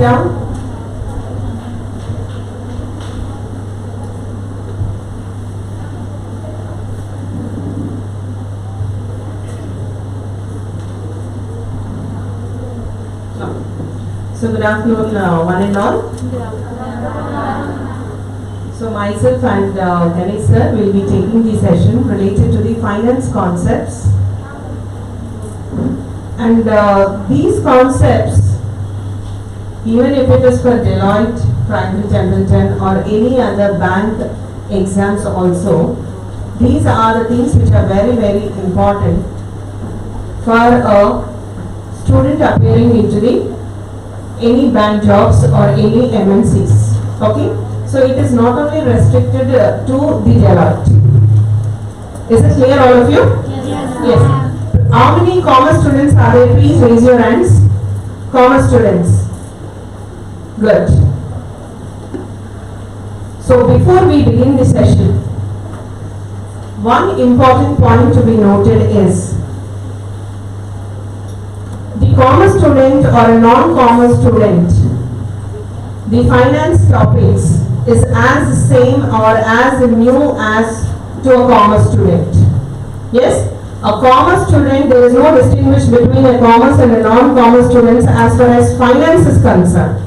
down. So good afternoon, one and all. So myself and Ganesh sir will be taking the session related to the finance concepts. And these concepts, even if it is for Deloitte, Franklin Templeton or any other bank exams also, these are the things which are very, very important for a student appearing into the any bank jobs or any MNCs. Okay? So it is not only restricted to the Deloitte. Is it clear, all of you? Yes. How many commerce students are there? Please raise your hands. Commerce students. Good. So before we begin the session, one important point to be noted is the commerce student or a non-commerce student, the finance topics is as same or as new as to a commerce student. Yes? A commerce student, there is no distinguish between a commerce and a non-commerce students as far as finance is concerned.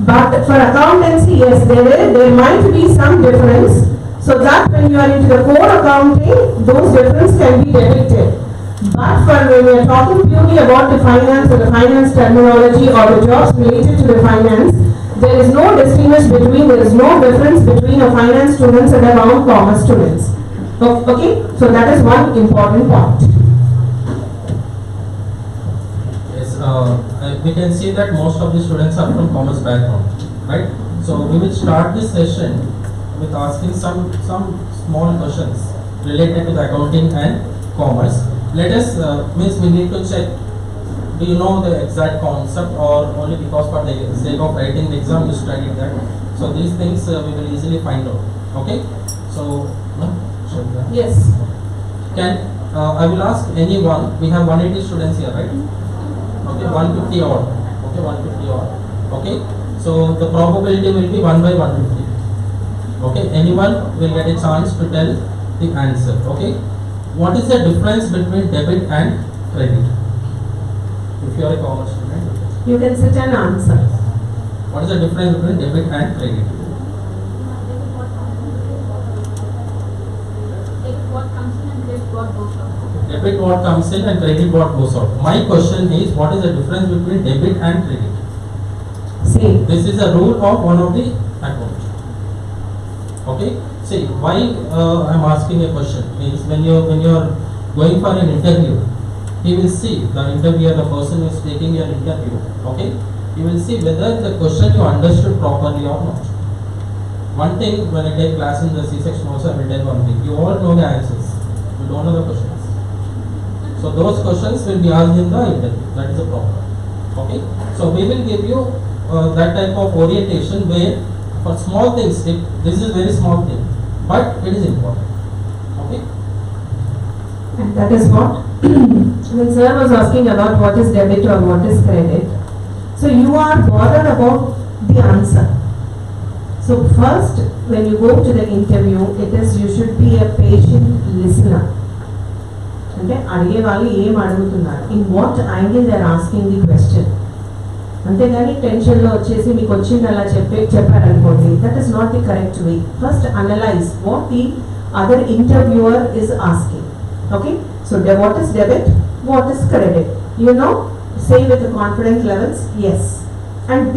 But for accountancy, yes, there might be some difference, so that when you are into the core accounting, those differences can be depicted. But for when we are talking purely about the finance or the finance terminology or the jobs related to the finance, there is no distinguish between, there is no difference between a finance students and a non-commerce students. Okay, so that is one important point. Yes, we can see that most of the students are from commerce background, right? So we will start this session with asking some small questions related to the accounting and commerce. Let us, means we need to check, do you know the exact concept or only because for the sake of writing the exam you studied that? So these things we will easily find out, okay? So, yes. Can, I will ask anyone, we have 180 students here, right? Okay, 150 odd, okay, 150 odd, okay? So the probability will be 1 by 150, okay? Anyone will get a chance to tell the answer, okay? What is the difference between debit and credit? If you are a commerce student, you can sit and answer. what is the difference between debit and credit? Debit what comes in and credit what goes out. My question is, what is the difference between debit and credit? See. This is a rule of one of the account. Okay. See, why I am asking a question is when you are going for an interview, he will see the interviewer, the person who is taking your interview. Okay, he will see whether the question you understood properly or not. One thing, when I take class in the C section also, I will tell one thing: you all know the answers, you don't know the questions. So those questions will be asked in the interview. That is the problem. Okay, so we will give you that type of orientation where for small things, this is very small thing, but it is important. Okay. And that is what? When sir was asking about what is debit or what is credit, so you are bothered about the answer. So first, when you go to the interview, it is you should be a patient listener. Okay, అడిగే వాళ్ళు ఏం అడుగుతున్నారు, in what angle they are asking the question. అంతేగాని టెన్షన్లో వచ్చేసి మీకు వచ్చింది అలా చెప్పారనుకోండి, that is not the correct way. First analyse what the other interviewer is asking. Okay, so what is debit, what is credit, you know, say with the confidence levels, yes. And B,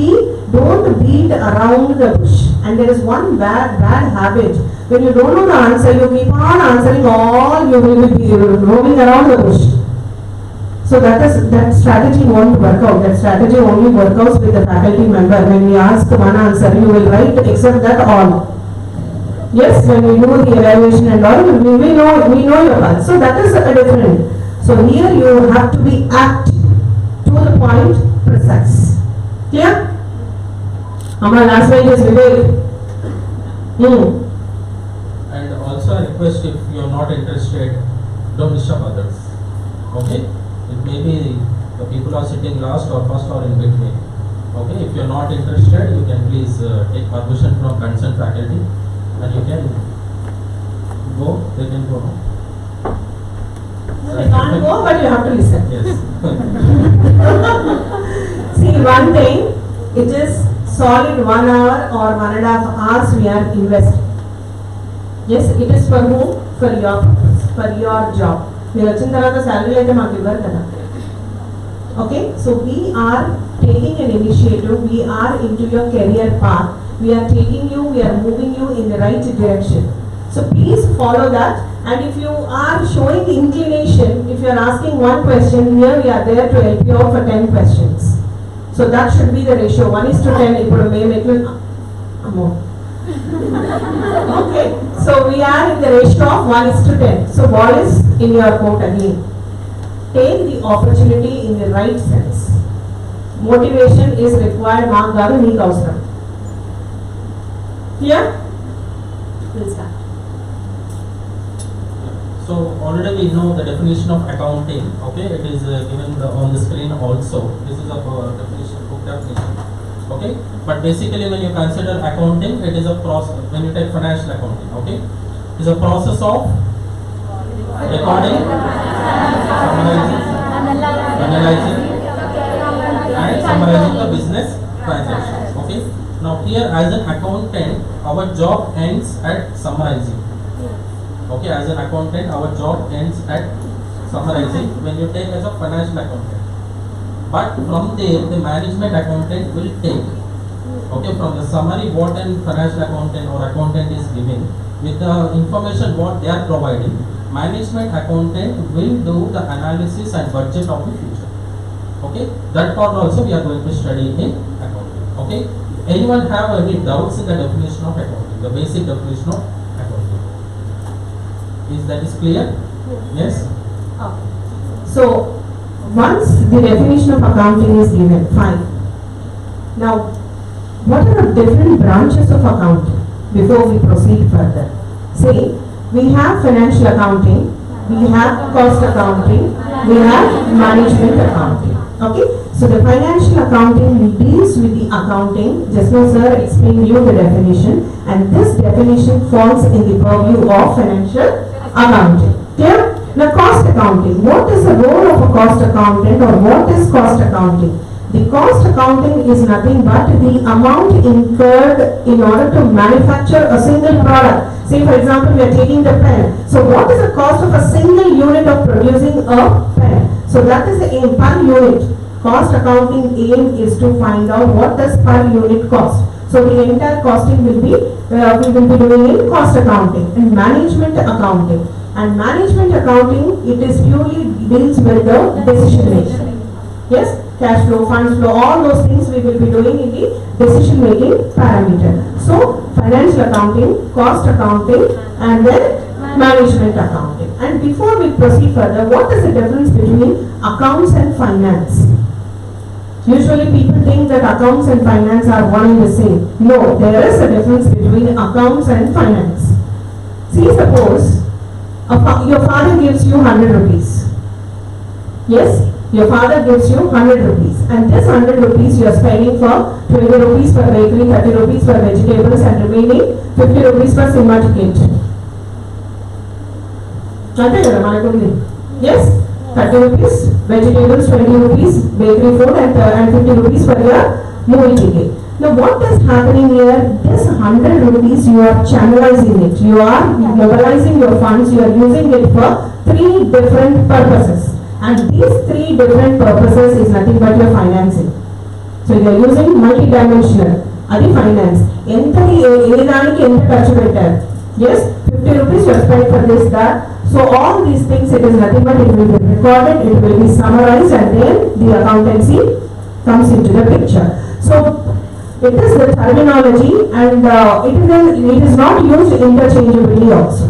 don't beat around the bush. And there is one bad habit. When you don't know the answer, you keep on answering all, you will be roaming around the bush. So that strategy won't work out. That strategy only works out with the faculty member. When we ask one answer, you will write except that all. Yes, when we do the evaluation and all, we know your part. So that is a different. So here you have to be apt, to the point, precise. Clear? Our last line is Vivek. And also I request, if you are not interested, don't disturb others. Okay? It may be the people are sitting last or first or in between. Okay, if you are not interested, you can please take permission from concerned faculty and you can go, they can go. No, you can't go, but you have to listen. Yes. See, one thing, it is solid 1 hour or 1.5 hours we are investing. Yes, it is for whom? For your purpose, for your job. మీరు వచ్చిన తర్వాత salary అయితే మాకు ఇవ్వరు కదా. Okay, so we are taking an initiative, we are into your career path, we are taking you, we are moving you in the right direction. So please follow that, and if you are showing inclination, if you are asking one question, here we are there to help you out for 10 questions. So that should be the ratio, 1:10, ఇప్పుడు మేము ఎట్లా అమ్మో. Okay, so we are in the ratio of 1:10. So ball is in your court again. Take the opportunity in the right sense. Motivation is required, mark garu meeku avasaram. Clear? We'll start. So already we know the definition of accounting. Okay, it is given on the screen also. This is a definition, book definition. Okay, but basically when you consider accounting, it is a process. When you take financial accounting, okay, it is a process of recording, analyzing, and summarizing the business transactions. Okay, now here as an accountant, our job ends at summarizing. Okay, as an accountant, our job ends at summarizing when you take as a financial accountant. But from there, the management accountant will take. Okay, from the summary what an financial accountant or accountant is giving, with the information what they are providing, management accountant will do the analysis and budget of the future. Okay, that part also we are going to study in accounting. Okay, anyone have any doubts in the definition of accounting, the basic definition of accounting? Is that is clear? Yes? Okay. So, once the definition of accounting is given, fine. Now, what are the different branches of accounting before we proceed further? Say, we have financial accounting, we have cost accounting, we have management accounting. Okay? So, the financial accounting deals with the accounting. Just now, sir explained you the definition, and this definition falls in the purview of financial accounting. Clear? Now, cost accounting. What is the role of a cost accountant, or what is cost accounting? The cost accounting is nothing but the amount incurred in order to manufacture a single product. Say, for example, we are taking the pen. So, what is the cost of a single unit of producing a pen? So, that is the aim, per unit. Cost accounting aim is to find out what does per unit cost. So, the entire costing will be, we will be doing in cost accounting and management accounting. And management accounting, it is purely deals with the decision making. Yes, cash flow, funds flow, all those things we will be doing in the decision making parameter. So, financial accounting, cost accounting, and then management accounting. And before we proceed further, what is the difference between accounts and finance? Usually people think that accounts and finance are one and the same. No, there is a difference between accounts and finance. See, suppose your father gives you 100 rupees. Yes, your father gives you 100 rupees, and this 100 rupees you are spending for 20 rupees for bakery, 30 rupees for vegetables, and remaining 50 rupees for cinema ticket. Yes, 30 rupees vegetables, 20 rupees bakery food, and 50 rupees for your movie ticket. Now, what is happening here? This 100 rupees, you are channelizing it. You are mobilizing your funds. You are using it for 3 different purposes. And these 3 different purposes is nothing but your financing. So, you are using multi-dimensional. Adi finance. Yes, 50 rupees you are spent for this, that. So, all these things, it is nothing but it will be recorded, it will be summarized, and then the accountancy comes into the picture. So, it is the terminology, and it is not used interchangeably also.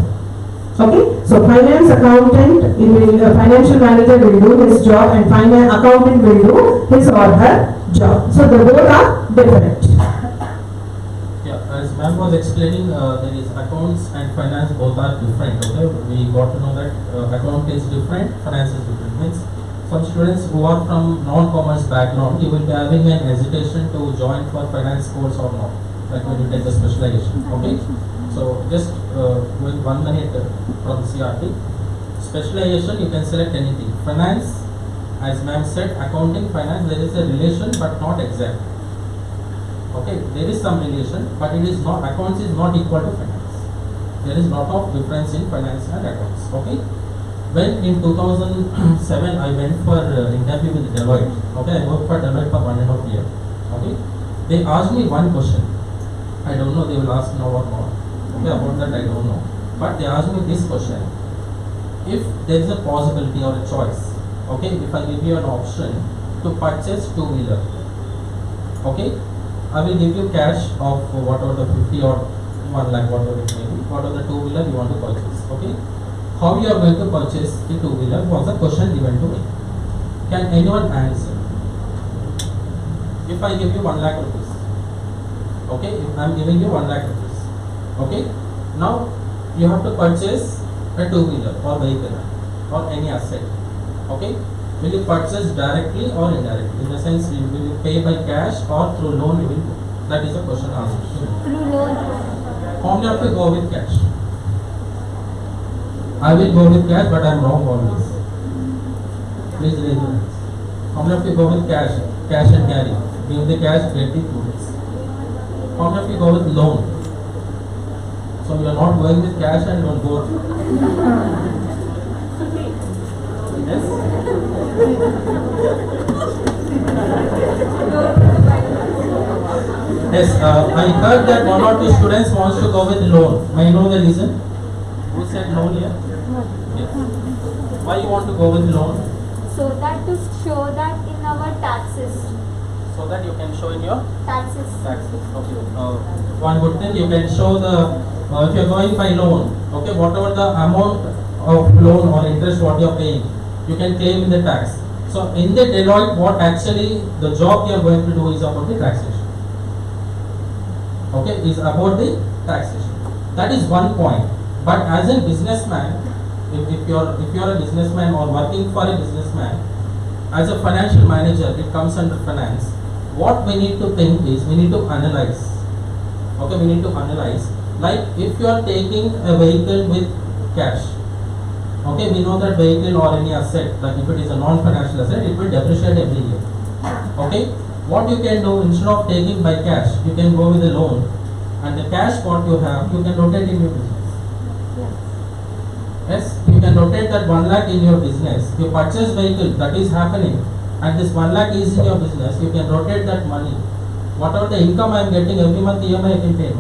Okay, so finance accountant, financial manager will do his job, and finance accountant will do his or her job. So the both are different. Yeah, as ma'am was explaining, there is accounts and finance, both are different. Okay, we got to know that account is different, finance is different. Means some students who are from non-commerce background, you will be having an hesitation to join for finance course or not, like when you take the specialization, okay? So just with 1 minute from CRT. Specialization, you can select anything. Finance, as ma'am said, accounting, finance, there is a relation but not exact. Okay, there is some relation, but it is not, accounts is not equal to finance. There is lot of difference in finance and accounts, okay? When in 2007 I went for interview with Deloitte, okay, I worked for Deloitte for 1.5 years, okay? They asked me one question, I don't know they will ask now or not, okay, about that I don't know, but they asked me this question, if there is a possibility or a choice, okay, if I give you an option to purchase two-wheeler, okay, I will give you cash of whatever the 50 or 1 lakh, whatever it may be, whatever the two-wheeler you want to purchase, okay? How you are going to purchase the two-wheeler was the question given to me. Can anyone answer? If I give you 1 lakh rupees, okay, if I am giving you 1 lakh rupees, okay, now you have to purchase a two-wheeler or vehicle or any asset, okay? Will you purchase directly or indirectly? In the sense, will you pay by cash or through loan you will go? That is the question asked. Through loan. How many of you go with cash? I will go with cash, but I am wrong always. Please raise your hands. How many of you go with cash and carry? Give the cash, get the fruits. How many of you go with loan? So you are not going with cash and don't go. Yes? Yes, I heard that 1 or 2 students wants to go with loan. May I know the reason? Who said loan here? Yes. Why you want to go with loan? So that to show that in our taxes. So that you can show in your Taxes. taxes. Okay. One good thing, you can show the, if you are going by loan, okay, whatever the amount of loan or interest what you are paying, you can claim in the tax. So in the Deloitte, what actually the job you are going to do is about the taxation. Okay, is about the taxation. That is one point. But as a businessman, if you are a businessman or working for a businessman, as a financial manager, it comes under finance. What we need to think is we need to analyze. Okay, we need to analyze. Like if you are taking a vehicle with cash, okay, we know that vehicle or any asset, like if it is a non-financial asset, it will depreciate every year. Okay, what you can do instead of taking by cash, you can go with a loan, and the cash what you have, you can rotate in your business. Yes, you can rotate that 1 lakh in your business. You purchase vehicle, that is happening, and this 1 lakh is in your business. You can rotate that money. Whatever the income I am getting every month, EMI I can pay.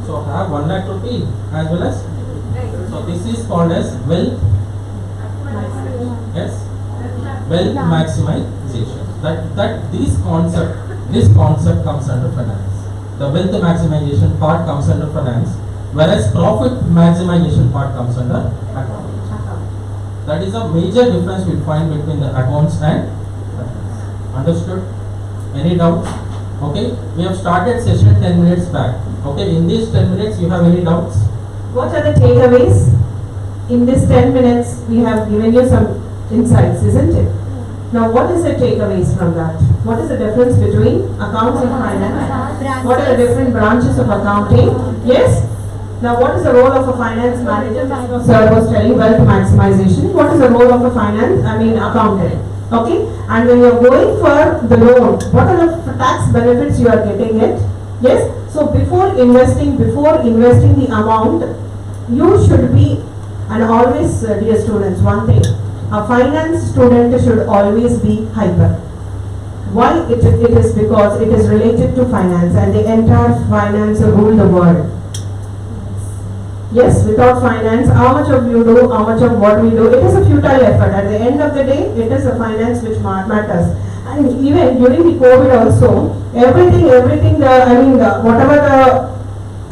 So I have 1 lakh rupee as well as. So this is called as wealth. Yes, wealth maximization. This concept comes under finance. The wealth maximization part comes under finance, whereas profit maximization part comes under accounting. That is a major difference we find between the accounts and finance. Understood? Any doubts? Okay, we have started session 10 minutes back. Okay, in these 10 minutes you have any doubts? What are the takeaways? In this 10 minutes, we have given you some insights, isn't it? Now, what is the takeaways from that? What is the difference between accounts and finance? What are the different branches of accounting? Yes? Now, what is the role of a finance manager? Sir was telling wealth maximization. What is the role of a accountant? Okay? And when you are going for the loan, what are the tax benefits you are getting it? Yes? So, before investing the amount, you should be, and always, dear students, one thing, a finance student should always be hyper. Why? It is because it is related to finance, and the entire finance rule the world. Yes, without finance, how much of you do, how much of what we do, it is a futile effort. At the end of the day, it is the finance which matters. And even during the COVID also, whatever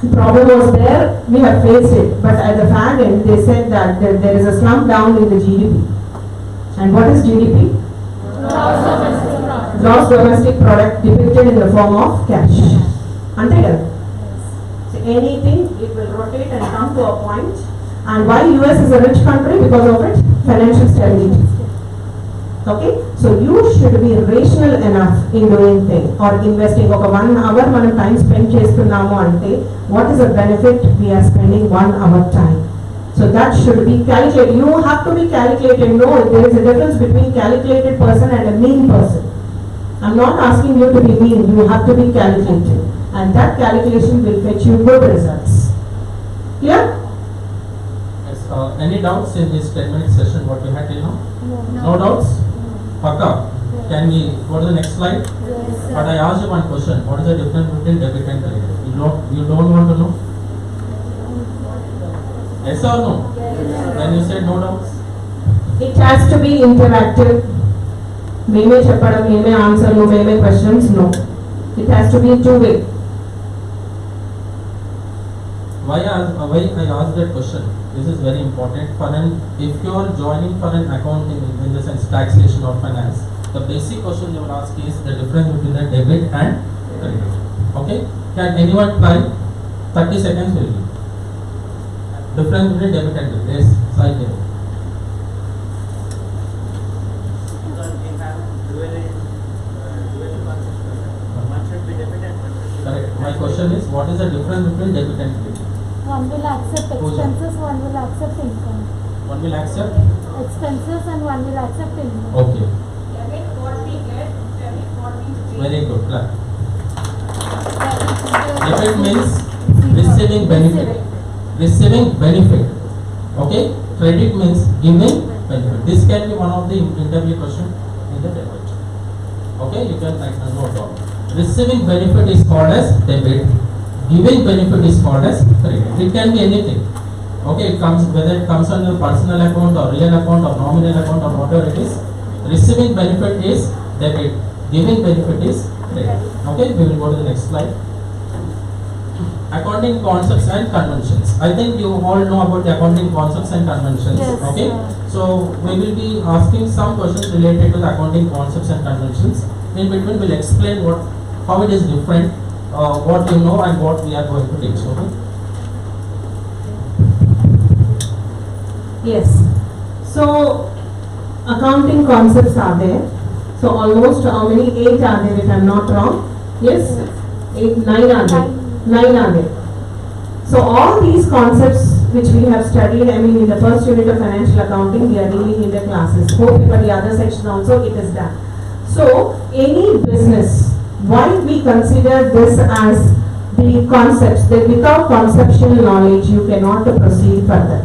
the problem was there, we have faced it. But at the far end, they said that there is a slump down in the GDP. And what is GDP? Gross domestic product depicted in the form of cash. Until so anything, it will rotate and come to a point. And why US is a rich country? Because of its financial stability. Okay, so you should be rational enough in doing things or investing. ఒక 1 hour మనం time spend చేస్తున్నాము అంటే what is the benefit we are spending 1 hour time? So that should be calculated. You have to be calculated. No, there is a difference between calculated person and a mean person. I'm not asking you to be mean. You have to be calculated, and that calculation will fetch you good results. Clear? Yes, any doubts in this 10-minute session what we had till now? No. No doubts? Paka, can we go to the next slide? Yes, sir. But I asked you one question. What is the difference between debit and credit? You don't want to know? Yes or no? Then you said no doubts. It has to be interactive. మేమే చెప్పడం, మేమే ఆన్సర్లు, మేమే questions. No, it has to be two way. Why I asked that question? This is very important. If you are joining for an accounting in the sense taxation or finance, the basic question they will ask is the difference between the debit and credit. Okay? Can anyone try? 30 seconds will be. Difference between debit and credit. Yes, Sai here. Because we have dual concepts. One should be debit and one should be Correct. My question is, what is the difference between debit and credit? One will accept expenses, one will accept income. One will accept? Expenses and one will accept income. Okay. Debit what we get, debit what we pay. Very good. Clap. Debit Debit means receiving benefit. Receiving benefit. Okay? Credit means giving benefit. This can be one of the interview question in the debit. Okay? You can write a note down. Receiving benefit is called as debit. Giving benefit is called as credit. It can be anything. Okay? Whether it comes on your personal account or real account or nominal account or whatever it is. Receiving benefit is debit. Giving benefit is credit. Okay? We will go to the next slide. Accounting concepts and conventions. I think you all know about the accounting concepts and conventions. Yes, Okay? sir. So we will be asking some questions related to the accounting concepts and conventions. In between, we'll explain how it is different, what you know, and what we are going to teach. Okay? Yes. So accounting concepts are there. So almost how many? 8 are there if I'm not wrong. Yes? 8, 9 are there. 9 are there. So all these concepts which we have studied, I mean in the first unit of financial accounting, we are dealing in the classes. Hope for the other section also it is done. So any business, why we consider this as the concepts, that without conceptual knowledge you cannot proceed further.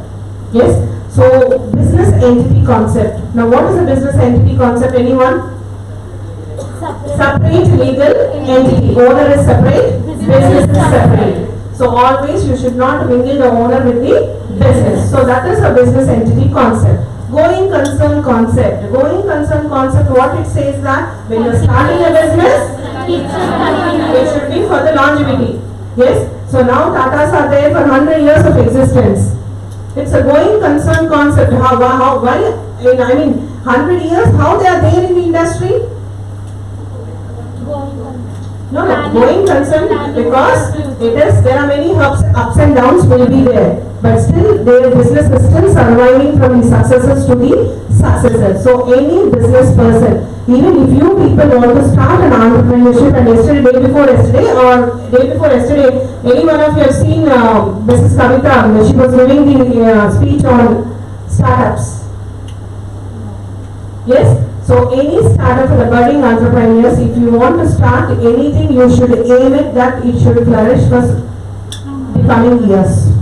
Yes? So business entity concept. Now what is a business entity concept? Anyone? Separate legal entity. Owner is separate, business is separate. So always you should not mingle the owner with the business. So that is a business entity concept. Going concern concept. Going concern concept, what it says that when you are starting a business, it should be for the longevity. Yes? So now Tatas are there for 100 years of existence. It's a going concern concept. Why? I mean 100 years, how they are there in the industry? No, going concern because there are many ups and downs will be there, but still their business is still surviving from the successes to the successes. So any business person, even if you people want to start an entrepreneurship, and day before yesterday, any one of you have seen Mrs. Kavita, she was giving the speech on startups. Yes? So any startup for the budding entrepreneurs, if you want to start anything, you should aim it that it should flourish for the coming years.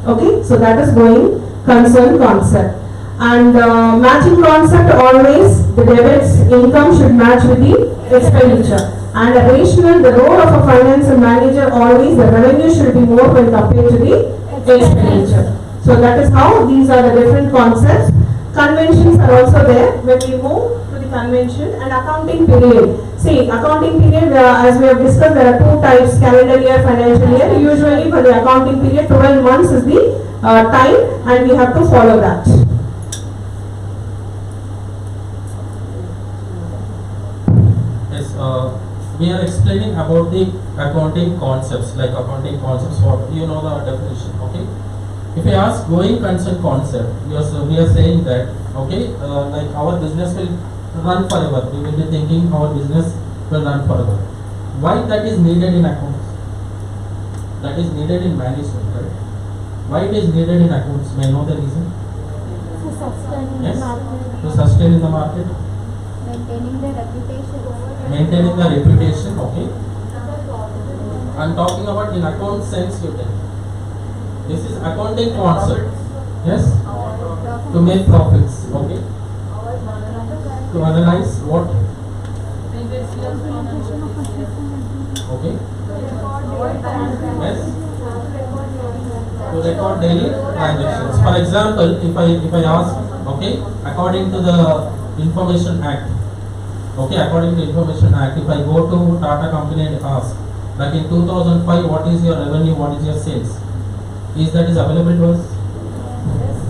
Okay? So that is going concern concept. And matching concept, always the debits income should match with the expenditure. And a rational, the role of a finance manager, always the revenue should be more when compared to the expenditure. So that is how these are the different concepts. Conventions are also there when we move to the convention. And accounting period. See, accounting period, as we have discussed, there are 2 types, calendar year, financial year. Usually for the accounting period, 12 months is the time, and we have to follow that. Yes, we are explaining about the accounting concepts, like accounting concepts, what you know the definition, okay? If I ask going concern concept, we are saying that, okay, like our business will run forever. We will be thinking our business will run forever. Why that is needed in accounts? That is needed in management, right? Why it is needed in accounts? May I know the reason? To sustain in Yes. the market, To sustain in the market, maintaining the reputation. maintaining the reputation. Okay. I'm talking about in account sense. You tell. This is accounting concept. Yes. To make profits. Okay. To analyze what. Okay. Yes. To record daily transactions. For example, if I ask, okay, according to the Information Act, okay, according to Information Act, if I go to Tata company and ask, like in 2005, what is your revenue, what is your sales? Is that is available to us?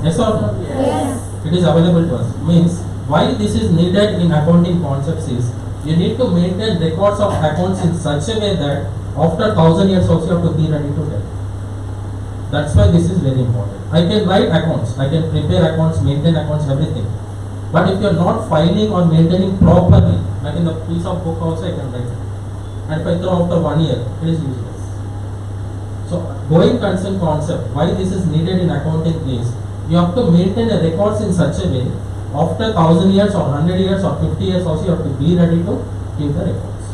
Yes or no? Yes. It is available to us. Means why this is needed in accounting concepts is you need to maintain records of accounts in such a way that after 1000 years also you have to be ready to tell. That's why this is very important. I can write accounts, I can prepare accounts, maintain accounts, everything. But if you are not filing or maintaining properly, like in the piece of book also I can write. And if I throw after 1 year, it is useless. So going concern concept, why this is needed in accounting is you have to maintain a records in such a way after 1000 years or 100 years or 50 years also you have to be ready to give the records.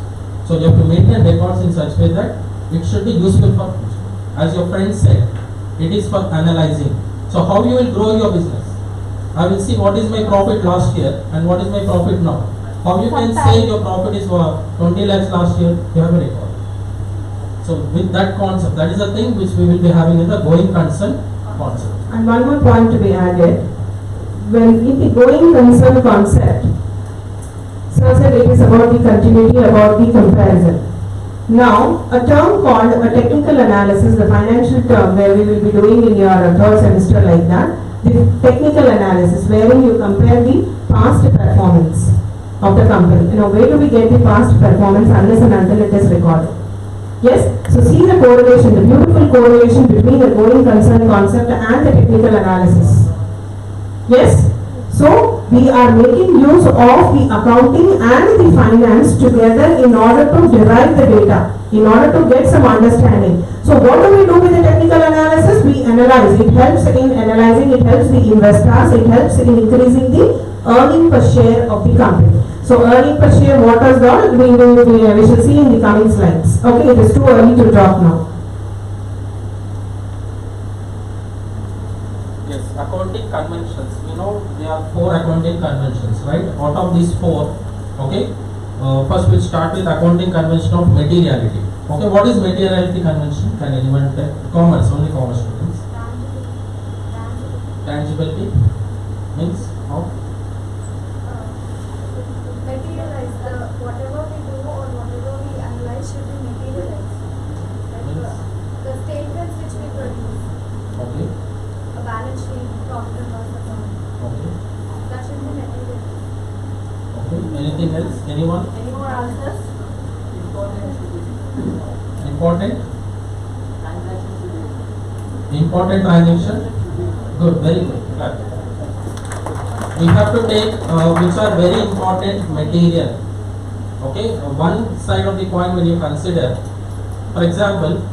So you have to maintain records in such way that it should be useful for future. As your friend said, it is for analyzing. So how you will grow your business? I will see what is my profit last year and what is my profit now. How you can say your profit is 20 lakhs last year, you have a record. So with that concept, that is the thing which we will be having in the going concern concept. And one more point to be added, when in the going concern concept, Sir said it is about the continuity, about the comparison. Now, a term called a technical analysis, the financial term where we will be doing in your third semester like that, the technical analysis wherein you compare the past performance of the company. Now, where do we get the past performance unless and until it is recorded? Yes, so see the correlation, the beautiful correlation between the going concern concept and the technical analysis. Yes, so we are making use of the accounting and the finance together in order to derive the data, in order to get some understanding. So what do we do with the technical analysis? We analyze. It helps in analyzing, it helps the investors, it helps in increasing the earning per share of the company. So earning per share, what is that? We shall see in the coming slides. Okay, it is too early to talk now. Yes, accounting conventions. You know, there are 4 accounting conventions, right? Out of these 4, okay, first we'll start with accounting convention of materiality. Okay, what is materiality convention? Can anyone tell? Commerce, only commerce students. Tangibility means how? Materialize whatever we do or whatever we analyze should be materialized. Like the statements which we produce, Okay, a balance sheet, profit and loss account, okay, that should be materialized. okay. Anything else? Anyone? Any more answers? Important? Important transaction? Good, very good. Clap. We have to take which are very important material. Okay, one side of the coin when you consider, for example,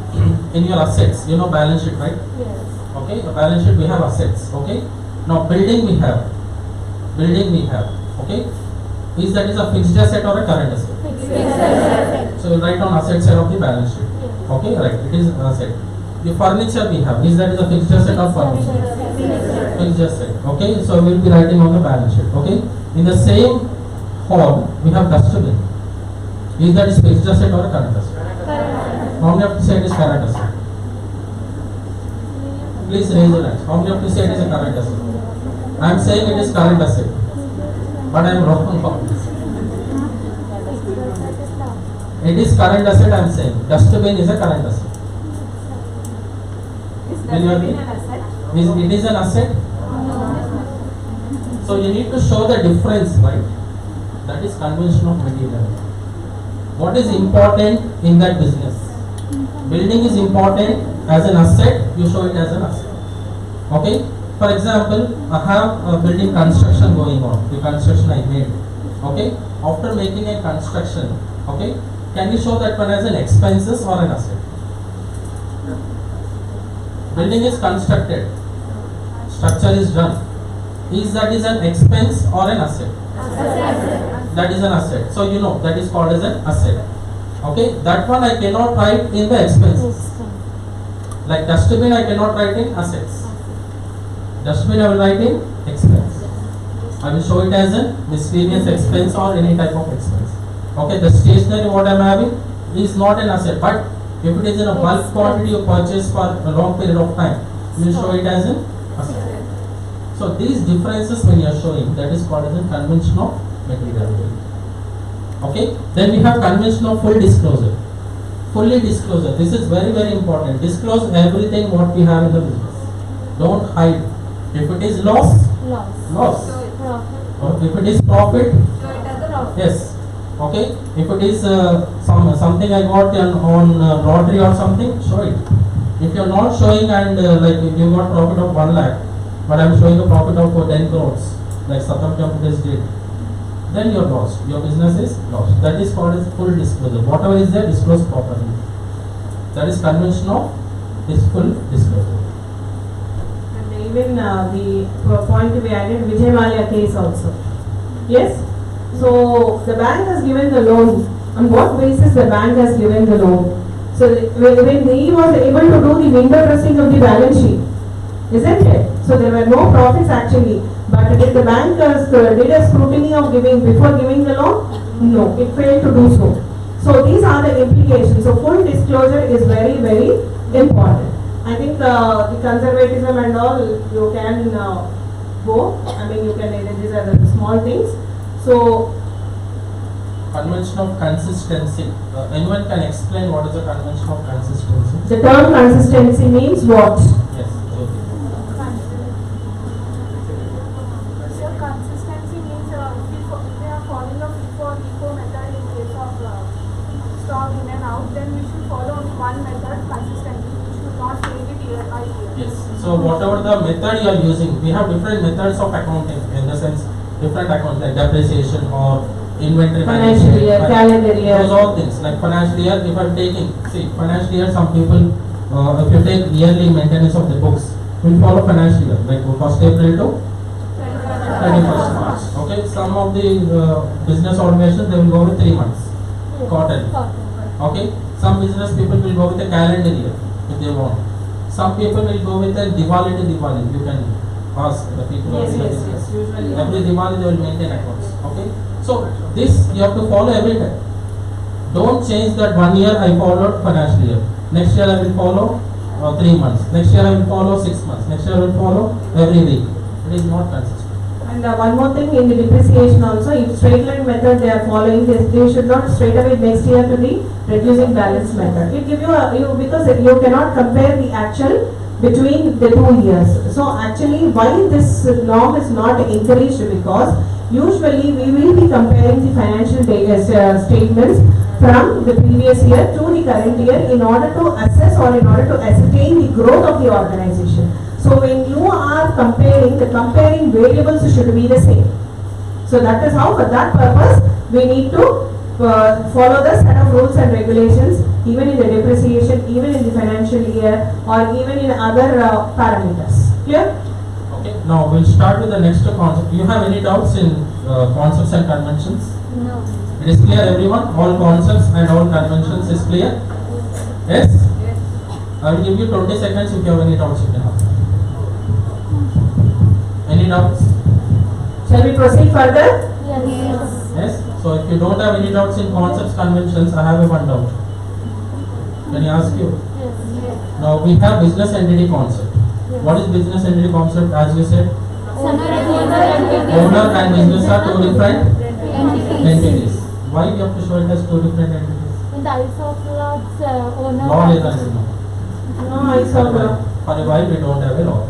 in your assets, you know balance sheet, right? Yes. Okay, a balance sheet we have assets. Okay, now building we have, okay, is that is a fixed asset or a current asset? So you write on asset side of the balance sheet. Okay, right, it is asset. The furniture we have, is that is a fixed asset or furniture? Fixed asset. Okay, so we will be writing on the balance sheet. Okay, in the same hall we have dustbin. Is that is fixed asset or a current asset? How many of you say it is current asset? Please raise your hands. How many of you say it is a current asset? I am saying it is current asset, but I am wrong on this. It is current asset. I am saying dustbin is a current asset. Will you agree? It is an asset. So you need to show the difference, right? That is convention of material. What is important in that business? Building is important as an asset. You show it as an asset. Okay. For example, I have a building construction going on. The construction I made. Okay, after making a construction, okay, can you show that one as an expenses or an asset? Building is constructed, structure is done. Is that is an expense or an asset? That is an asset. So you know that is called as an asset. Okay, that one I cannot write in the expenses. Like dustbin I cannot write in assets. Dustbin I will write in expense. I will show it as a miscellaneous expense or any type of expense. Okay, the stationery what I am having is not an asset, but if it is in a bulk quantity you purchase for a long period of time, you will show it as an asset. So these differences when you are showing, that is called as a convention of materiality. Okay, then we have convention of full disclosure. Fully disclosure, this is very very important. Disclose everything what we have in the business. Don't hide. If it is loss, loss. Or if it is profit, yes. Okay, if it is something I got on lottery or something, show it. If you are not showing and like if you got profit of 1 lakh, but I am showing a profit of 10 crores, like Satam Computers did, then you are lost. Your business is lost. That is called as full disclosure. Whatever is there, disclose properly. That is convention of this full disclosure. And even the point we added, Vijay Mallya case also. Yes? So the bank has given the loan. On what basis the bank has given the loan? So when he was able to do the window dressing of the balance sheet, isn't it? So there were no profits actually. But did the bank did a scrutiny of before giving the loan? No, it failed to do so. So these are the implications. So full disclosure is very very important. I think the conservatism and all you can go. I mean you can, these are the small things. So Convention of consistency. Anyone can explain what is the convention of consistency? the term consistency means what? Yes. Okay. So consistency means if we are following a FIFO method in case of stock in and out, then we should follow only one method consistently. We should not change it year by year. Yes. So whatever the method you are using, we have different methods of accounting. In the sense, different accounts like depreciation or inventory Financial management, year, calendar year. Those all things like financial year. If I am taking, see, financial year, some people, if you take yearly maintenance of the books, will follow financial year, like 1st April to 31st March. Okay. Some of the business organizations they will go with 3 months, quarterly. Okay. Some business people will go with a calendar year if they want. Some people will go with a Diwali to Diwali. You can ask the people Yes, in the yes, business. yes, usually. Every Diwali they will maintain accounts. Okay. So this you have to follow every time. Don't change that 1 year I followed financial year. Next year I will follow 3 months. Next year I will follow 6 months. Next year I will follow every week. It is not consistent. And one more thing in the depreciation also, if straight line method they are following this, they should not straight away next year to the reducing balance method. It give you because you cannot compare the actual between the 2 years. So actually why this norm is not encouraged, because usually we will be comparing the financial statements from the previous year to the current year in order to assess or in order to ascertain the growth of the organization. So when you are comparing, the comparing variables should be the same. So that is how, for that purpose, we need to follow the set of rules and regulations, even in the depreciation, even in the financial year, or even in other parameters. Clear? Okay. Now we'll start with the next concept. You have any doubts in concepts and conventions? No. It is clear, everyone. All concepts and all conventions is clear. Yes. I will give you 20 seconds. If you have any doubts, you can ask. Any doubts? Shall we proceed further? Yes. So if you don't have any doubts in concepts, conventions, I have a one doubt. Can I ask you? Now we have business entity concept. What is business entity concept? As we said, owner and business are two different entities. Why we have to show it as two different entities? In the eyes of Lord's owner. Law is no. No, I saw that. For a while we don't have a law.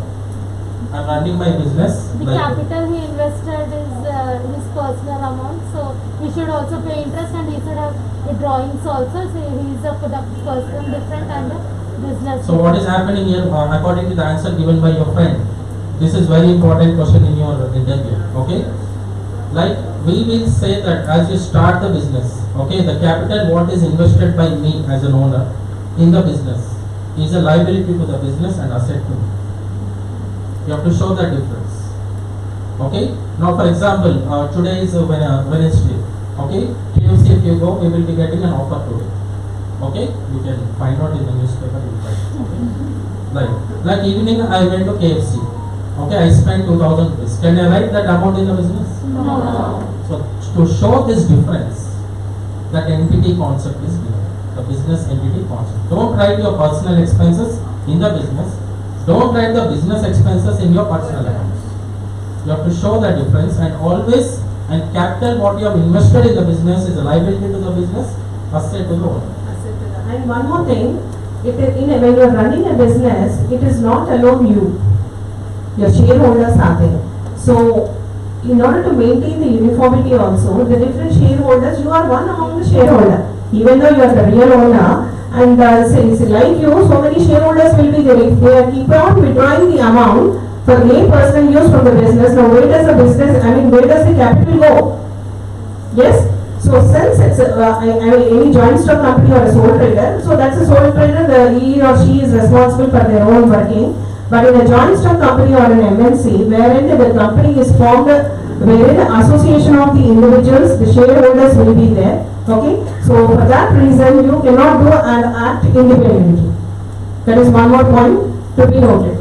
I am running my business. The capital he invested is his personal amount, so he should also pay interest and he should have the drawings also. So he is a person different and a business. So what is happening here, according to the answer given by your friend, this is very important question in your interview. Okay, like we will say that as you start the business, okay, the capital what is invested by me as an owner in the business is a liability to the business and asset to me. You have to show the difference. Okay. Now, for example, today is Wednesday. Okay. KFC, if you go, we will be getting an offer today. Okay. You can find out in the newspaper. Okay. Like evening, I went to KFC. Okay. I spent 2,000 rupees. Can I write that amount in the business? No. So to show this difference, that entity concept is given. The business entity concept. Don't write your personal expenses in the business. Don't write the business expenses in your personal accounts. You have to show the difference, and always, and capital what you have invested in the business is a liability to the business, asset to the owner. And one more thing, when you are running a business, it is not alone you. Your shareholders are there. So, in order to maintain the uniformity also, the different shareholders, you are one among the shareholder. Even though you are the real owner, and say like you, so many shareholders will be there. If they keep on withdrawing the amount for their personal use from the business, now where does the business, where does the capital go? Yes? So since it's any joint stock company or a sole trader, so that's a sole trader, he or she is responsible for their own working. But in a joint stock company or an MNC, wherein the company is formed, wherein the association of the individuals, the shareholders will be there. Okay? So for that reason, you cannot do an act independently. That is one more point to be noted.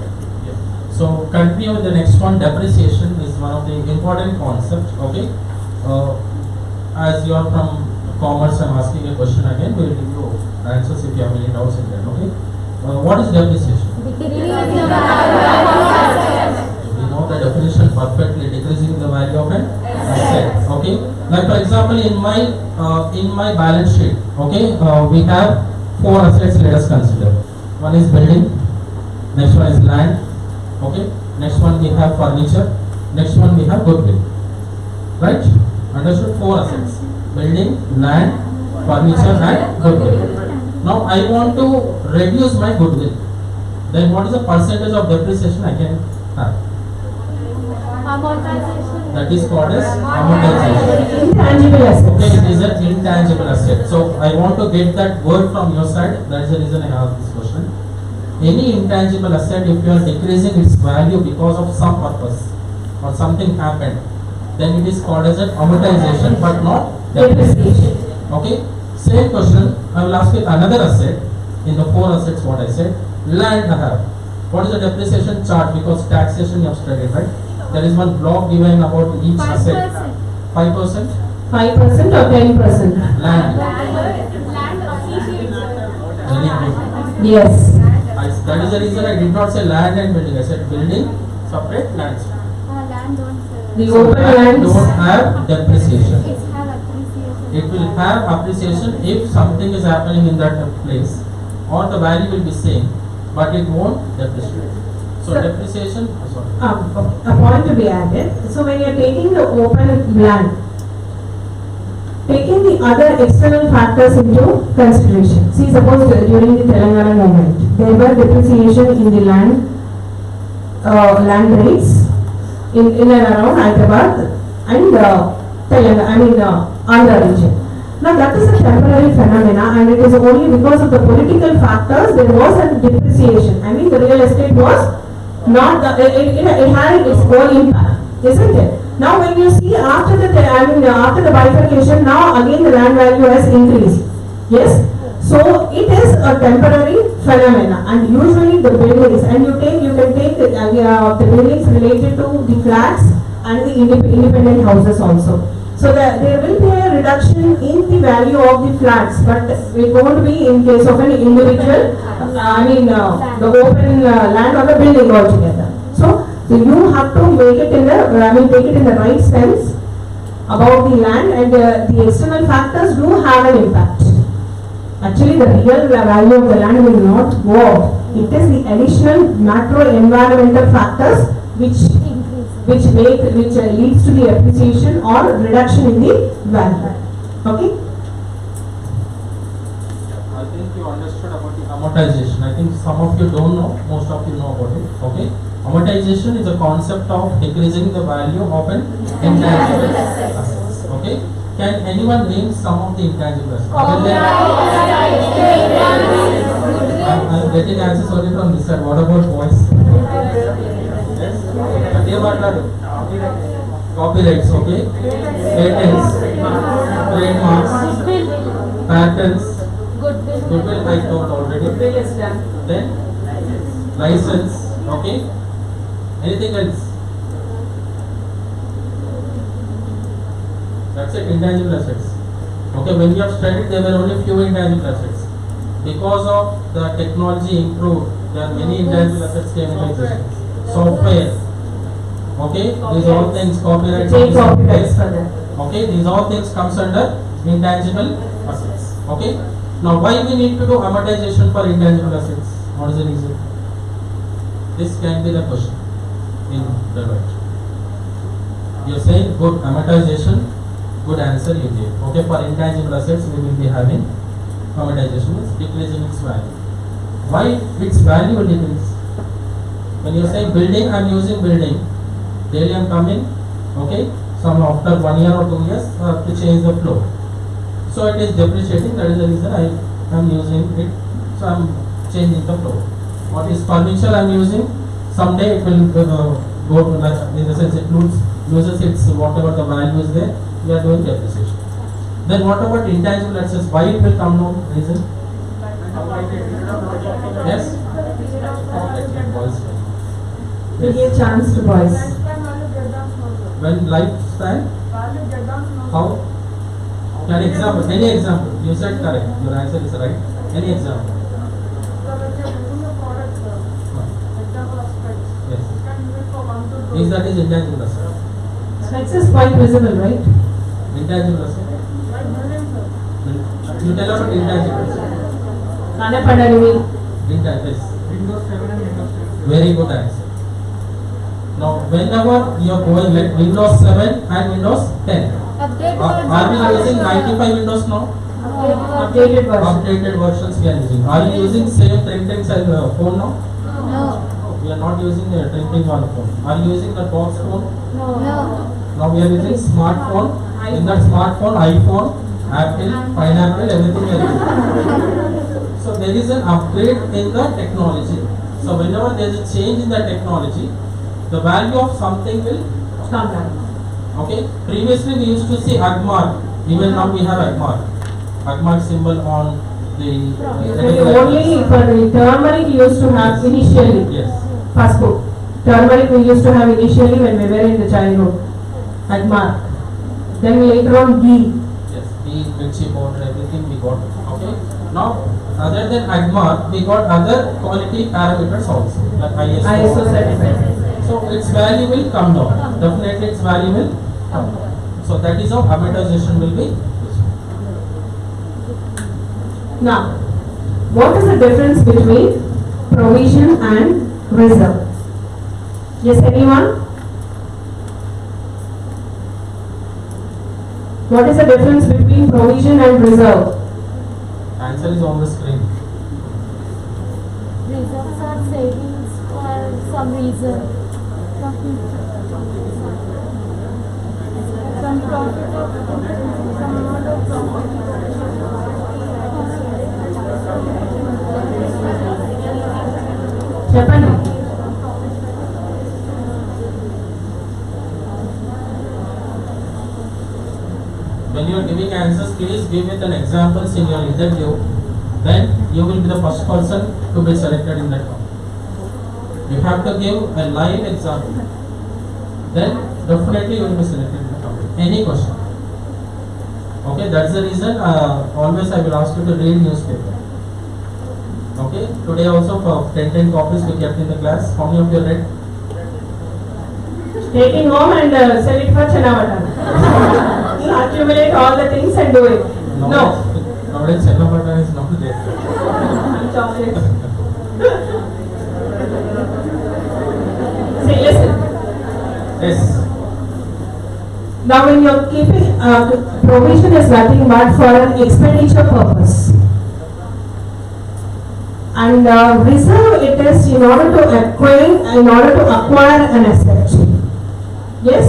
So continue with the next one. Depreciation is one of the important concepts. Okay. As you are from commerce, I'm asking a question again. We will give you answers if you have any doubts in that. Okay. What is depreciation? We know the definition perfectly. Decreasing the value of an asset. Okay. Like for example, in my balance sheet, okay, we have 4 assets. Let us consider. One is building. Next one is land. Okay. Next one we have furniture. Next one we have goodwill. Right? Understood? 4 assets: building, land, furniture, and goodwill. Now I want to reduce my goodwill. Then what is the percentage of depreciation I can have? Amortization. That is called as amortization. Intangible assets. Okay, it is an intangible asset. So I want to get that word from your side. That is the reason I asked this question. Any intangible asset, if you are decreasing its value because of some purpose or something happened, then it is called as an amortization, but not depreciation. Okay. Same question. I will ask you another asset in the 4 assets. What I said, land I have. What is the depreciation charge? Because taxation you have studied, right? There is one block given about each asset. 5%. 5% or 10%? Land. Land appreciates. Very good. Yes. That is the reason I did not say land and building. I said building separate, land separate. Land don't. The So open land lands. don't have depreciation. It's have appreciation. It will have appreciation if something is happening in that place, or the value will be same, but it won't depreciate. So Sir. depreciation. Sorry. A point to be added. So when you are taking the open land, taking the other external factors into consideration. See, suppose during the Telangana movement, there were depreciation in the land rates in and around Hyderabad and Telangana, Andhra region. Now that is a temporary phenomena, and it is only because of the political factors there was a depreciation. The real estate was not it had its own impact, isn't it? Now when you see after the bifurcation, now again the land value has increased. Yes? So it is a temporary phenomena, and usually the buildings, and you can take the buildings related to the flats and the independent houses also. So there will be a reduction in the value of the flats, but it won't be in case of an individual, the open land or the building altogether. So you have to make it in take it in the right sense about the land, and the external factors do have an impact. Actually, the real value of the land will not go up. It is the additional macro environmental factors which leads to the appreciation or reduction in the value. Okay? I think you understood about the amortization. I think some of you don't know, most of you know about it. Okay? Amortization is a concept of decreasing the value of an intangible asset. Okay. Can anyone name some of the intangible assets? I'm getting answers only from this side. What about boys? Yes. Copyrights, okay. Patents, trademarks, patents. Goodwill I told already. Goodwill is done. Then license, okay. Anything else? That's it, intangible assets. Okay, when you have studied, there were only few intangible assets. Because of the technology improved, there are many intangible assets came into existence. Software, okay, these all things, copyright. Take copyrights for that. Okay, these all things comes under intangible assets. Okay. Now, why we need to do amortization for intangible assets? What is the reason? This can be the question in Deloitte. You are saying good amortization, good answer you gave. Okay, for intangible assets we will be having amortization, is decreasing its value. Why its value will decrease? When you say building, I am using building. Daily I am coming, okay, some after 1 year or 2 years I have to change the floor. So it is depreciating, that is the reason I am using it. So I am changing the floor. What is furniture I am using? Someday it will go to, in the sense it loses its whatever the value is there, we are doing depreciation. Then what about intangible assets? Why it will come down? Reason? Yes? We give chance to boys. When lifespan? How? Can example? Any example? You said correct. Your answer is right. Any example? Yes. Is that is intangible asset? Specs is quite visible, right? Intangible asset. You tell about intangible asset. Kanapadanivi. Intangible. Very good answer. Now, whenever you are going like Windows 7 and Windows 10, are we using 95 Windows now? Updated version. Updated versions we are using. Are you using same printing phone now? No. We are not using a printing on phone. Are you using the box phone? No. Now we are using smartphone. In that smartphone, iPhone, Apple, Pineapple, everything we are using. So there is an upgrade in the technology. So whenever there is a change in the technology, the value of something will Come down. Okay. Previously we used to see Agmark. Even now we have Agmark. Agmark symbol on the Only for the turmeric we used to have initially. Yes. First book. Turmeric we used to have initially when we were in the childhood. Agmark. Then later on ghee. Yes. Ghee, mirchi powder, everything we got. Okay. Now other than Agmark, we got other quality parameters also, like ISO certified. So its value will come down. Definitely its value will come down. So that is how amortization will be useful. Now, what is the difference between provision and reserve? Yes, anyone? What is the difference between provision and reserve? Answer is on the screen. Reserves are savings for some reason. Some profit of some amount of profit. చెప్పండి. When you are giving answers, please give with an examples in your interview. Then you will be the first person to be selected in that topic. You have to give a live example. Then definitely you will be selected in the topic. Any question? Okay, that's the reason always I will ask you to read newspaper. Okay, today also for 10 copies we kept in the class. How many of you read? Taking home and sell it for Chanavata. You accumulate all the things and do it. No. Nowadays Chanavata is not there. Chocolates. Say, listen. Yes. Now when you're keeping, provision is nothing but for an expenditure purpose. And reserve it is in order to acquire an asset. Yes?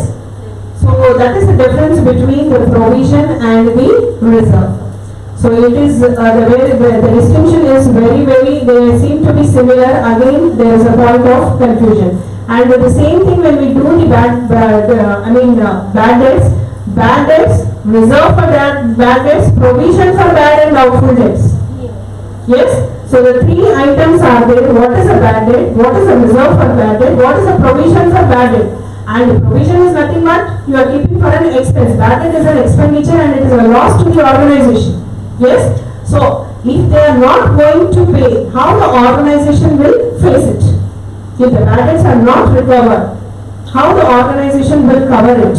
So So that is the difference between the provision and the reserve. So it is the distinction is very, they seem to be similar. Again, there is a point of confusion. And the same thing when we do the bad debts, reserve for bad debts, provision for bad and doubtful debts. Yes. So the three items are there. What is a bad debt? What is a reserve for bad debt? What is a provision for bad debt? And provision is nothing but you are keeping for an expense. Bad debt is an expenditure and it is a loss to the organization. Yes. So if they are not going to pay, how the organization will face it? If the bad debts are not recovered, how the organization will cover it?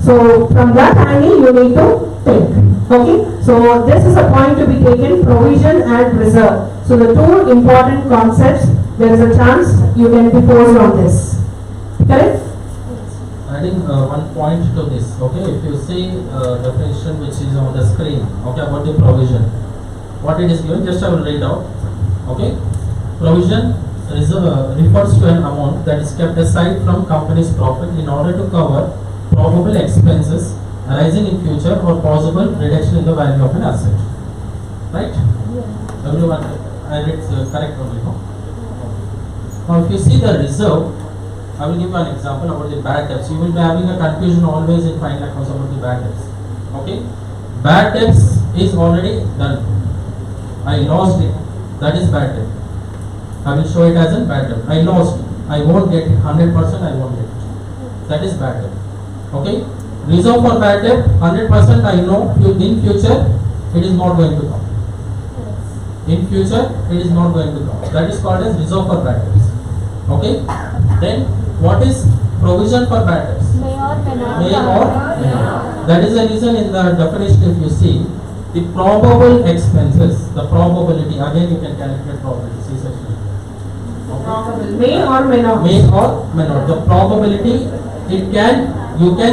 So from that angle you need to think. Okay, so this is a point to be taken, provision and reserve. So the two important concepts, there is a chance you can be posed on this. Correct? Adding one point to this, okay, if you see definition which is on the screen, okay, about the provision, what it is given, just I will read out, okay. Provision refers to an amount that is kept aside from company's profit in order to cover probable expenses arising in future or possible reduction in the value of an asset. Right? Yeah. Everyone, I read correct only, no? Now if you see the reserve, I will give you an example about the bad debts. You will be having a confusion always in final accounts about the bad debts. Okay? Bad debts is already done. I lost it. That is bad debt. I will show it as a bad debt. I lost it. I won't get it. 100% I won't get it. That is bad debt. Okay? Reserve for bad debt, 100% I know in future it is not going to come. In future it is not going to come. That is called as reserve for bad debts. Okay? Then what is provision for bad debts? May or may not. May or may not. That is the reason in the definition if you see the probable expenses, the probability, again you can calculate probability. See section. Okay. May or may not. May or may not. The probability, you can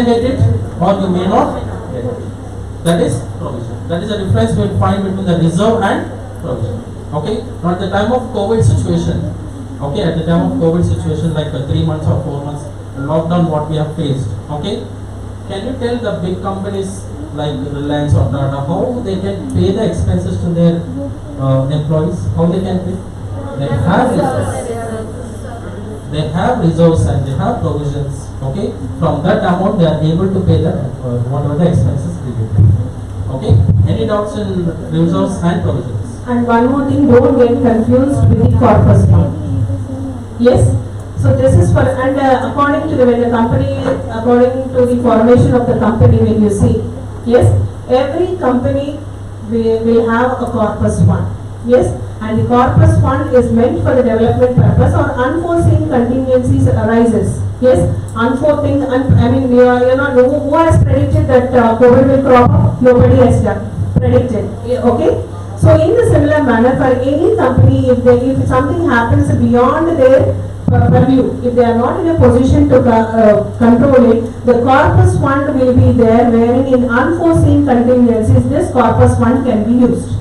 get it or you may not get it. That is provision. That is the difference we will find between the reserve and provision. Okay. Now at the time of COVID situation, okay, at the time of COVID situation like 3 months or 4 months, lockdown what we have faced. Okay. Can you tell the big companies like Reliance or Tata how they can pay the expenses to their employees? How they can pay? They have reserves. They have reserves and they have provisions. Okay, from that amount they are able to pay the whatever the expenses related. Okay, any doubts in reserves and provisions? And one more thing, don't get confused with the corpus fund. Yes. So this is for, and according to when the company, according to the formation of the company, when you see, yes, every company will have a corpus fund. Yes, and the corpus fund is meant for the development purpose or unforeseen contingencies arises. Yes, unforeseen, you know, who has predicted that COVID will crop up? Nobody has predicted. Okay. So in the similar manner, for any company, if something happens beyond their purview, if they are not in a position to control it, the corpus fund will be there, wherein in unforeseen contingencies, this corpus fund can be used.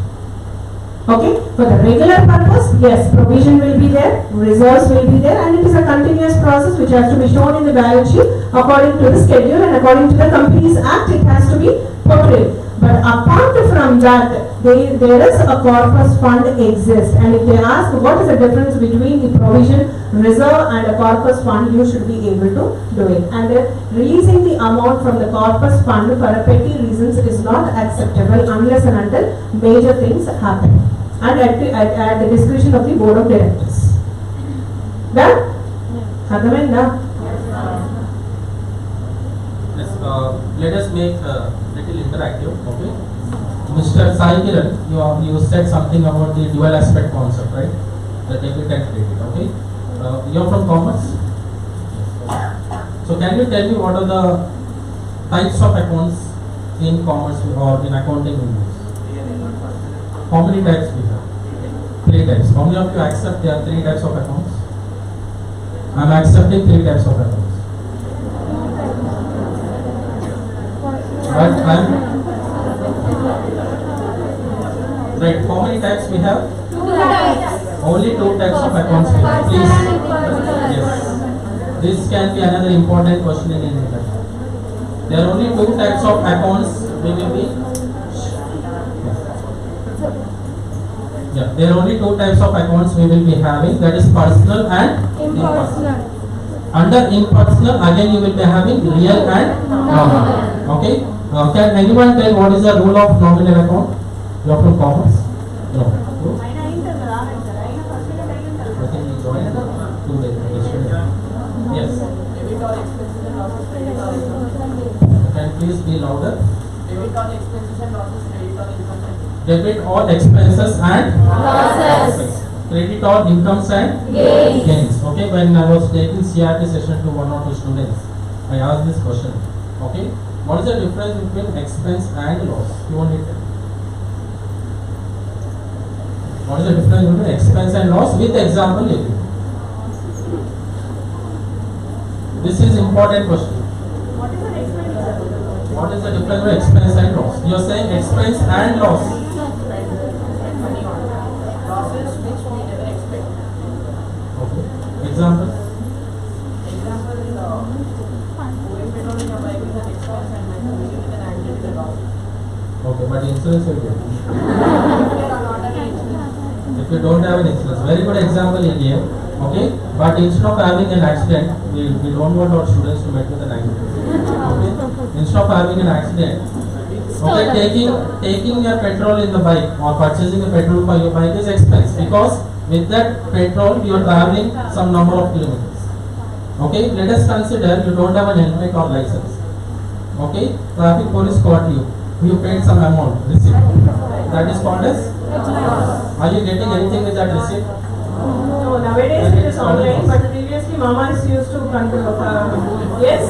Okay, for the regular purpose, yes, provision will be there, reserves will be there, and it is a continuous process which has to be shown in the balance sheet according to the schedule and according to the Companies Act, it has to be portrayed. But apart from that, there is a corpus fund exists, and if they ask what is the difference between the provision, reserve and a corpus fund, you should be able to do it. And releasing the amount from the corpus fund for a petty reasons is not acceptable unless and until major things happen, and at the discretion of the board of directors. Done? Adamenda? Yes, let us make little interactive. Okay, Mr. Sai Kiran, you said something about the dual aspect concept, right? The debit and credit. Okay, you are from commerce. So can you tell me what are the types of accounts in commerce or in accounting we use? How many types we have? 3 types. How many of you accept there are 3 types of accounts? I am accepting 3 types of accounts. But I am right. How many types we have? 2 types. Only 2 types of accounts we have. Please. Yes. This can be another important question in any interview. There are only two types of accounts we will be. Yeah, there are only two types of accounts we will be having. That is personal and impersonal. Under impersonal, again you will be having real and nominal. Okay. Can anyone tell what is the rule of nominal account? You are from commerce? No. I think you joined 2 days yesterday. Yes. Debit all expenses and losses, credit all income. Can please be louder? Debit all expenses and losses, credit all income. Debit all expenses and Losses. credit all incomes and gains. Okay, when I was taking CRT session to 1 or 2 students, I asked this question. Okay, what is the difference between expense and loss? You want it? What is the difference between expense and loss? With example, maybe. This is important question. What is an expenditure? What is the difference between expense and loss? You are saying expense and loss. Losses which we never expect. Okay. Example. Example, going petrol in your bike is an expense and moving with an accident is a loss. Okay, but insurance will get. There are not an expense. If you don't have an insurance, very good example in here. Okay, but instead of having an accident, we don't want our students to meet with an accident. Okay, instead of having an accident, okay, taking your petrol in the bike or purchasing the petrol for your bike is expense, because with that petrol you are traveling some number of kilometers. Okay, let us consider you don't have an helmet or license. Okay, traffic police caught you. You paid some amount, receipt. That is called as. Are you getting anything with that receipt? No, nowadays it is online, but previously Mama is used to control. Yes?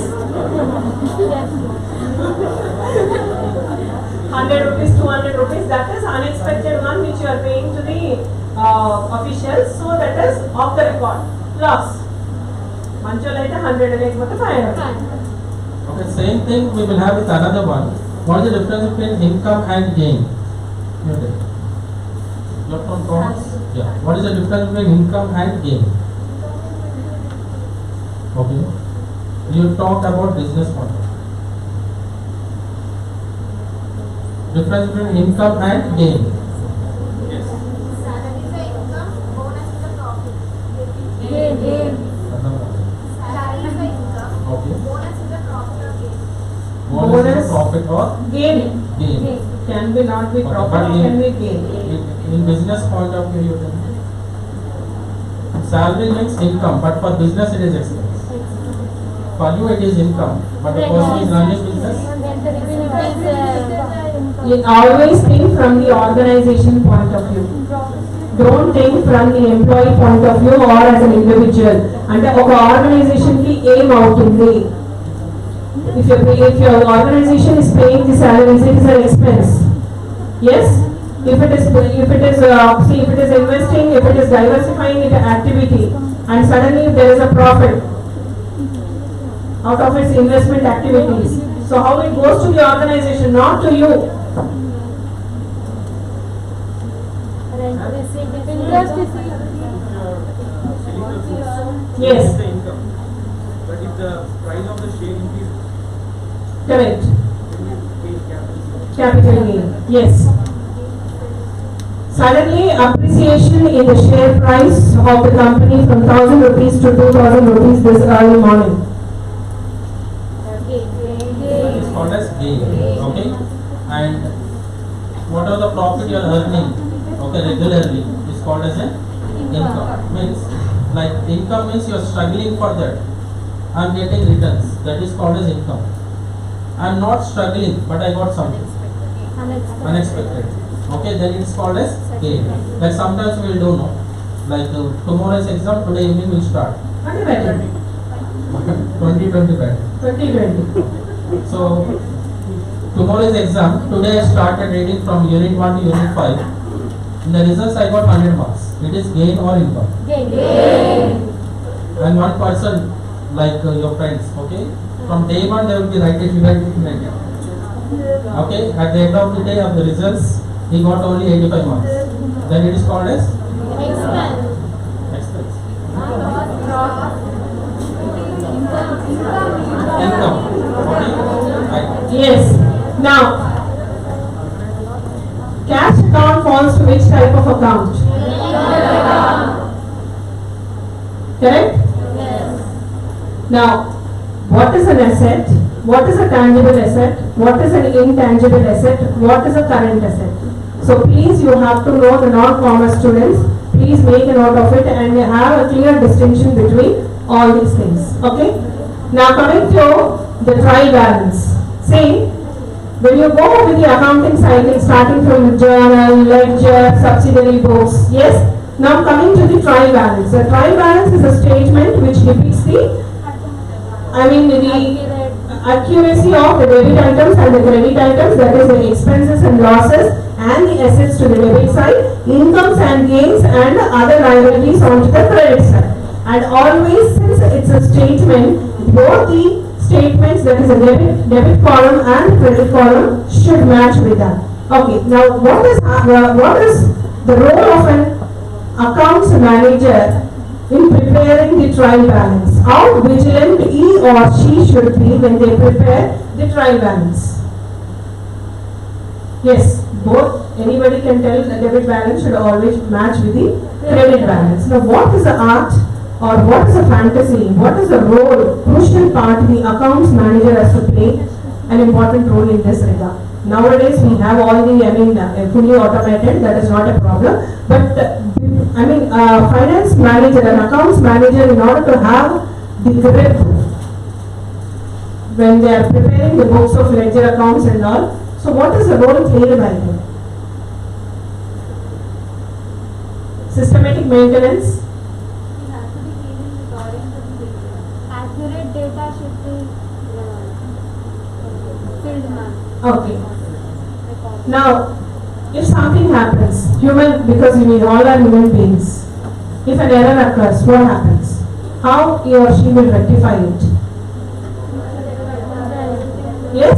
100 rupees, 200 rupees, that is unexpected one which you are paying to the officials, so that is off the record. Loss. Mancholaita 100 lekapothe 500. Okay, same thing we will have with another one. What is the difference between income and gain? You're from commerce? Yeah. What is the difference between income and gain? Okay. You talked about business model. Difference between income and gain. Salary is the income, bonus is the profit. Gain. Salary is the income, Okay. bonus is the profit or gain. What is the profit or Gain. gain? Can be not be Okay, profit, but can be gain. In business point of view, you tell me. Salary means income, but for business it is expense. For you it is income, but the person is running business. You always think from the organization point of view. Don't think from the employee point of view or as an individual. And the organization ki aim outundi. If your organization is paying the salaries, it is an expense. Yes? If it is investing, if it is diversifying its activity, and suddenly if there is a profit out of its investment activities, so how it goes to the organization, not to you. Rent receipt, interest receipt. Yes. The income. But if the price of the share increases, Correct. then you pay capital. Capital gain. Yes. Suddenly appreciation in the share price of the company from 1,000 rupees to 2,000 rupees this early morning. That is called as gain. Okay. And whatever the profit you are earning, okay, regularly is called as an income. Means like income means you are struggling for that. I am getting returns. That is called as income. I am not struggling, but I got something unexpected. Okay, then it's called as gain. Like sometimes we will do no. Like tomorrow's exam, today evening will start. 2020. 2020 bad. 2020. So tomorrow's exam, today I started reading from unit 1 to unit 5. In the results I got 100 marks. It is gain or income. Gain. And one person like your friends, okay, from day 1 they will be writing. Okay, at the end of the day of the results, he got only 85 marks. Then it is called as Expense. expense. Income. Okay. Yes. Now, cash account falls to which type of account? Correct? Now, what is an asset? What is a tangible asset? What is an intangible asset? What is a current asset? So please, you have to know, the non-commerce students, please make a note of it and have a clear distinction between all these things. Okay? Now coming to the trial balance. See, when you go with the accounting cycle starting from journal, ledger, subsidiary books, yes? Now coming to the trial balance. The trial balance is a statement which depicts the accuracy of the debit items and the credit items, that is the expenses and losses and the assets to the debit side, incomes and gains and other liabilities onto the credit side. And always, since it's a statement, both the statements, that is the debit column and credit column, should match with that. Okay, now what is the role of an accounts manager in preparing the trial balance? How vigilant he or she should be when they prepare the trial balance? Yes, both, anybody can tell the debit balance should always match with the credit balance. Now what is the art or what is the fantasy? What is the role, crucial part the accounts manager has to play an important role in this regard? Nowadays we have all the, fully automated, that is not a problem. But finance manager and accounts manager, in order to have the grip when they are preparing the books of ledger accounts and all, so what is the role played by them? Systematic maintenance. Accurate data should be filled, ma'am. Okay. Now, if something happens, because we all are human beings, if an error occurs, what happens? How he or she will rectify it? Yes?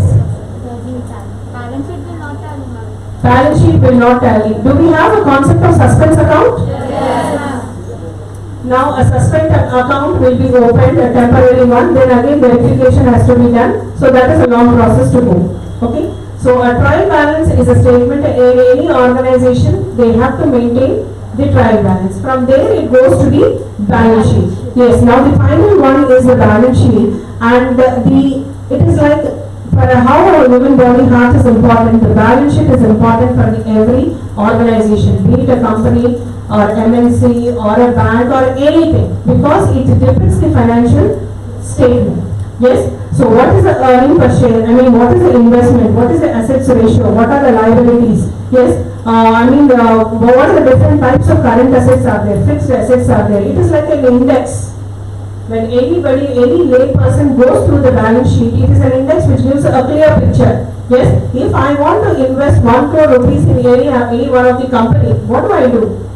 Balance sheet will not tally, ma'am. Balance sheet will not tally. Do we have a concept of suspense account? Yes. Now a suspect account will be opened, a temporary one, then again verification has to be done. So that is a long process to go. Okay? So a trial balance is a statement in any organization, they have to maintain the trial balance. From there it goes to the balance sheet. Yes, now the final one is the balance sheet, and it is like for how our human body heart is important, the balance sheet is important for every organization, be it a company or MNC or a bank or anything, because it depicts the financial statement. Yes. So what is the earning per share? What is the investment? What is the assets ratio? What are the liabilities? Yes. What are the different types of current assets are there? Fixed assets are there. It is like an index. When any lay person goes through the balance sheet, it is an index which gives a clear picture. Yes. If I want to invest 1 crore rupees in any one of the company, what do?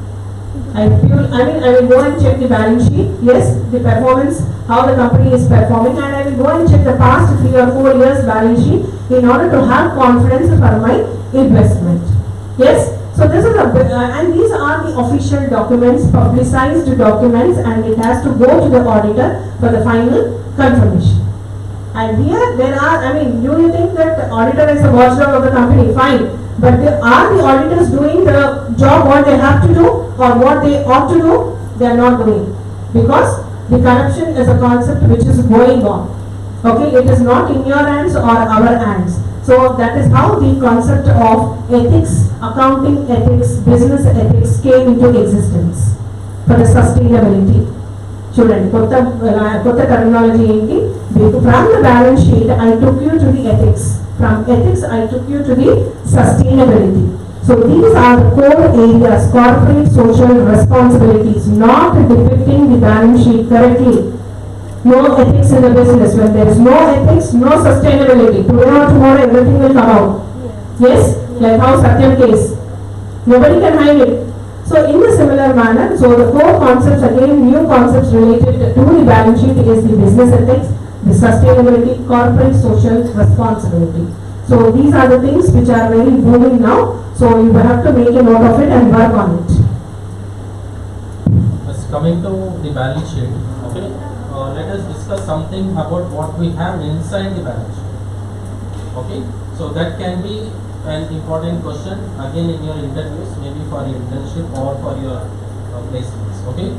I will go and check the balance sheet, yes, the performance, how the company is performing, and I will go and check the past 3 or 4 years balance sheet in order to have confidence for my investment. Yes, so this is and these are the official documents, publicized documents, and it has to go to the auditor for the final confirmation. And here there are, you think that the auditor is a watchdog of the company, fine. But are the auditors doing the job what they have to do or what they ought to do? They are not doing. Because the corruption is a concept which is going on. Okay, it is not in your hands or our hands. So that is how the concept of ethics, accounting ethics, business ethics came into existence for the sustainability. Children, kotta terminology ఏంటి? From the balance sheet, I took you to the ethics. From ethics, I took you to the sustainability. So these are the core areas, corporate social responsibilities, not depicting the balance sheet correctly. No ethics in the business. When there is no ethics, no sustainability. Today or tomorrow, everything will come out. Yes, like how Satyam case. Nobody can hide it. So in a similar manner, so the core concepts, again new concepts related to the balance sheet is the business ethics, the sustainability, corporate social responsibility. So these are the things which are very booming now. So you have to make a note of it and work on it. Yes, coming to the balance sheet, okay. Let us discuss something about what we have inside the balance sheet. Okay, so that can be an important question again in your interviews, maybe for your internship or for your placements. Okay,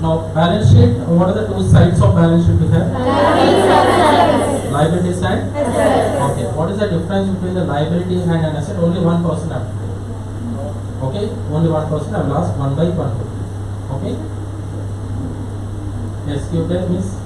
now balance sheet, what are the two sides of balance sheet we have? Liability side? Okay, what is the difference between the liability and an asset? Only one person have to pay. Okay, only one person. I will ask one by one. Okay, yes, you tell, miss.